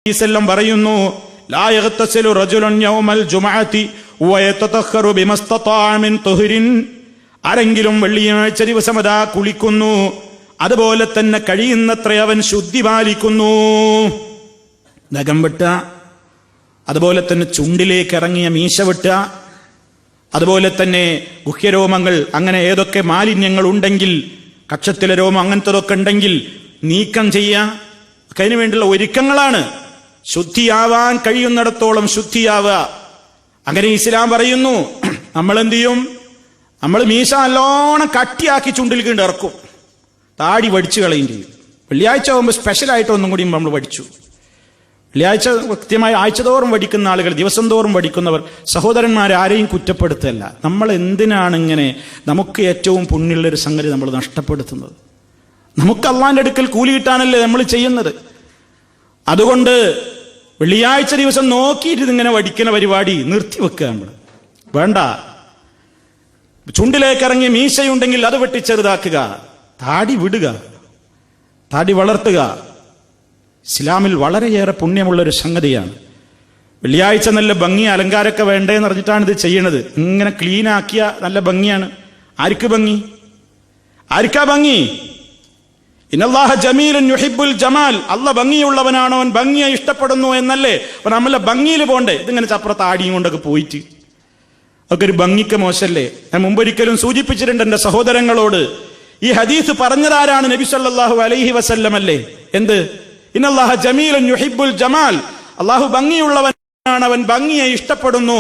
വസല്ലം പറയുന്നു, ലാ യഗ്തസിലു റജുലുൻ യൗമൽ ജുമുഅത്തി വയതതഖറു ബിമസ്തതാഅ മിൻ തുഹ്രിൻ. ആരെങ്കിലും വെള്ളിയാഴ്ച ദിവസം അതാ കുളിക്കുന്നു, അതുപോലെ തന്നെ കഴിയുന്നത്ര അവൻ ശുദ്ധി പാലിക്കുന്നു. നഖം വെട്ടുക, അതുപോലെ തന്നെ ചുണ്ടിലേക്ക് ഇറങ്ങിയ മീശ വെട്ടുക, അതുപോലെ തന്നെ ഗുഹ്യരോമങ്ങൾ, അങ്ങനെ ഏതൊക്കെ മാലിന്യങ്ങൾ ഉണ്ടെങ്കിൽ, കക്ഷത്തിലെ രോമം അങ്ങനത്തതൊക്കെ ഉണ്ടെങ്കിൽ നീക്കം ചെയ്യുക. അതിനു വേണ്ടിയുള്ള ഒരുക്കങ്ങളാണ്. ശുദ്ധിയാവാൻ കഴിയുന്നിടത്തോളം ശുദ്ധിയാവുക. അങ്ങനെ ഇസ്ലാം പറയുന്നു. നമ്മൾ എന്ത് ചെയ്യും? നമ്മൾ മീശ നല്ലോണം കട്ടിയാക്കി ചുണ്ടിൽ കണ്ട് ഇറക്കും, താടി വടിച്ചു കളയും ചെയ്യും. വെള്ളിയാഴ്ച ആകുമ്പോൾ സ്പെഷ്യലായിട്ട് ഒന്നും കൂടി നമ്മൾ വടിച്ചു. വെള്ളിയാഴ്ച കൃത്യമായി ആഴ്ചതോറും വടിക്കുന്ന ആളുകൾ, ദിവസം തോറും വടിക്കുന്നവർ, സഹോദരന്മാരെ ആരെയും കുറ്റപ്പെടുത്തല്ല. നമ്മൾ എന്തിനാണ് ഇങ്ങനെ നമുക്ക് ഏറ്റവും പുണ്യമുള്ളൊരു സംഗതി നമ്മൾ നഷ്ടപ്പെടുത്തുന്നത്? നമുക്ക് അള്ളാന്റെ അടുക്കൽ കൂലി കിട്ടാനല്ലേ നമ്മൾ ചെയ്യുന്നത്. അതുകൊണ്ട് വെള്ളിയാഴ്ച ദിവസം നോക്കിയിട്ട് ഇതിങ്ങനെ വടിക്കുന്ന പരിപാടി നിർത്തിവെക്കുക. നമ്മൾ വേണ്ട. ചുണ്ടിലേക്ക് ഇറങ്ങിയ മീശയുണ്ടെങ്കിൽ അത് വെട്ടി ചെറുതാക്കുക, താടി വിടുക, താടി വളർത്തുക. ഇസ്ലാമിൽ വളരെയേറെ പുണ്യമുള്ളൊരു സംഗതിയാണ്. വെള്ളിയാഴ്ച നല്ല ഭംഗി അലങ്കാരമൊക്കെ വേണ്ടേന്ന് പറഞ്ഞിട്ടാണ് ഇത് ചെയ്യണത്. ഇങ്ങനെ ക്ലീൻ ആക്കിയ നല്ല ഭംഗിയാണ്. ആർക്ക് ഭംഗി? ആർക്കാ ഭംഗി? ഇന്നല്ലാഹ ജമീലുൻ യുഹിബ്ബുൽ ജമാൽ. അല്ലാഹ് ഭംഗിയുള്ളവനാണ്, അവൻ ഭംഗിയെ ഇഷ്ടപ്പെടുന്നു എന്നല്ലേ. അപ്പൊ നമ്മളെ ഭംഗിയിൽ പോണ്ടേ? ഇതിങ്ങനെ ചപ്രത്ത് ആടിയും കൊണ്ടൊക്കെ പോയിട്ട് ഒക്കെ ഒരു ഭംഗിക്ക് മോശല്ലേ? ഞാൻ മുമ്പൊരിക്കലും സൂചിപ്പിച്ചിട്ടുണ്ട് എന്റെ സഹോദരങ്ങളോട്. ഈ ഹദീസ് പറഞ്ഞതാരാണ്? നബി സല്ലല്ലാഹു അലൈഹി വസല്ലം അല്ലേ? എന്ത്? ഇന്നല്ലാഹ ജമീലുൻ യുഹിബ്ബുൽ ജമാൽ. അല്ലാഹു ഭംഗിയുള്ളവനാണ്, അവൻ ഭംഗിയെ ഇഷ്ടപ്പെടുന്നു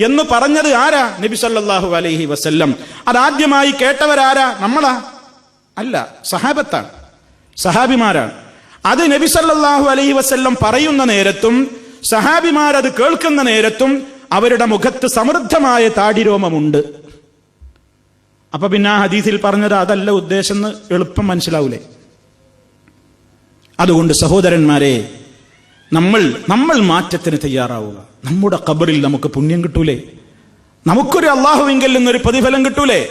എന്ന് പറഞ്ഞത് ആരാ? നബി സല്ലല്ലാഹു അലൈഹി വസല്ലം. അതാദ്യമായി കേട്ടവരാരാ? നമ്മളാ? അല്ല, സഹാബത്താണ്, സഹാബിമാരാണ്. അത് നബി സല്ലല്ലാഹു അലൈഹി വസല്ലം പറയുന്ന നേരത്തും സഹാബിമാരത് കേൾക്കുന്ന നേരത്തും അവരുടെ മുഖത്ത് സമൃദ്ധമായ താടിരോമമുണ്ട്. അപ്പൊ പിന്നെ ആ ഹദീസിൽ പറഞ്ഞത് അതല്ല ഉദ്ദേശം എന്ന് എളുപ്പം മനസ്സിലാവൂലേ? അതുകൊണ്ട് സഹോദരന്മാരെ, നമ്മൾ മാറ്റത്തിന് തയ്യാറാവുക. നമ്മുടെ ഖബറിൽ നമുക്ക് പുണ്യം കിട്ടൂലേ? നമുക്കൊരു അള്ളാഹുവിങ്കിൽ നിന്നൊരു പ്രതിഫലം കിട്ടൂലേ?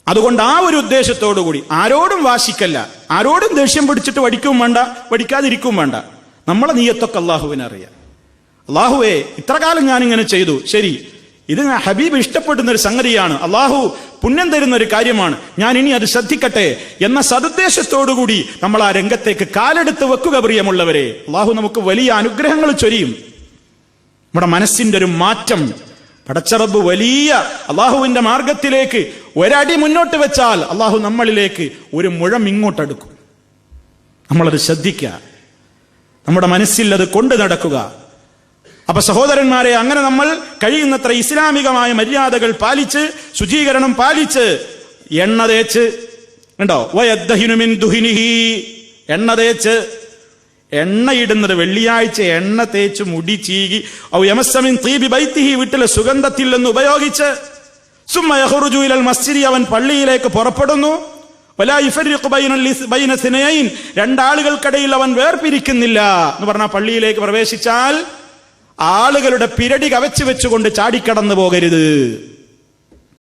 അതുകൊണ്ട് ആ ഒരു ഉദ്ദേശത്തോടു കൂടി ആരോടും വാശിക്കല്ല, ആരോടും ദേഷ്യം പിടിച്ചിട്ട് വടിക്കും വേണ്ട, വടിക്കാതിരിക്കും വേണ്ട. നമ്മളെ നീയത്തൊക്കെ അള്ളാഹുവിനറിയാം. അള്ളാഹുവേ, ഇത്ര കാലം ഞാനിങ്ങനെ ചെയ്തു, ശരി, ഇത് ഹബീബ് ഇഷ്ടപ്പെടുന്ന ഒരു സംഗതിയാണ്, അള്ളാഹു പുണ്യം തരുന്ന ഒരു കാര്യമാണ്, ഞാൻ ഇനി അത് ശ്രദ്ധിക്കട്ടെ എന്ന സദുദ്ദേശത്തോടുകൂടി നമ്മൾ ആ രംഗത്തേക്ക് കാലെടുത്ത് വെക്കുക. പ്രിയമുള്ളവരെ, അള്ളാഹു നമുക്ക് വലിയ അനുഗ്രഹങ്ങൾ ചൊരിയും. നമ്മുടെ മനസ്സിന്റെ ഒരു മാറ്റം, പടച്ചറബ് വലിയ അള്ളാഹുവിന്റെ മാർഗത്തിലേക്ക് ഒരടി മുന്നോട്ട് വെച്ചാൽ അള്ളാഹു നമ്മളിലേക്ക് ഒരു മുഴം ഇങ്ങോട്ടെടുക്കും. നമ്മളത് ശ്രദ്ധിക്കുക, നമ്മുടെ മനസ്സിൽ അത് കൊണ്ടു നടക്കുക. അപ്പൊ സഹോദരന്മാരെ, അങ്ങനെ നമ്മൾ കഴിയുന്നത്ര ഇസ്ലാമികമായ മര്യാദകൾ പാലിച്ച്, ശുചീകരണം പാലിച്ച്, എണ്ണ തേച്ച്, ഉണ്ടോ, വയദ്ദഹിനു മിൻ ദുഹിനിഹി, എണ്ണ തേച്ച്, എണ്ണയിടുന്നത് വെള്ളിയാഴ്ച എണ്ണ തേച്ച് മുടി ചീകി, ഔ യമസ്സമിൻ തീബി ബൈത്തിഹി, വീട്ടിലെ സുഗന്ധത്തിൽ നിന്ന് ഉപയോഗിച്ച്, സുമ്മ യഖ്റുജു ഇലൽ മസ്ജിദി, അവൻ പള്ളിയിലേക്ക് പുറപ്പെടുന്നു, വലാ യുഫർരിഖു ബൈന സിനയൈൻ, രണ്ടാളുകൾക്കിടയിൽ അവൻ വേർപിരിക്കുന്നില്ല എന്ന് പറഞ്ഞാൽ പള്ളിയിലേക്ക് പ്രവേശിച്ചാൽ ആളുകളുടെ പിരടി കവച്ചു വെച്ചുകൊണ്ട് ചാടിക്കടന്നു പോകരുത്.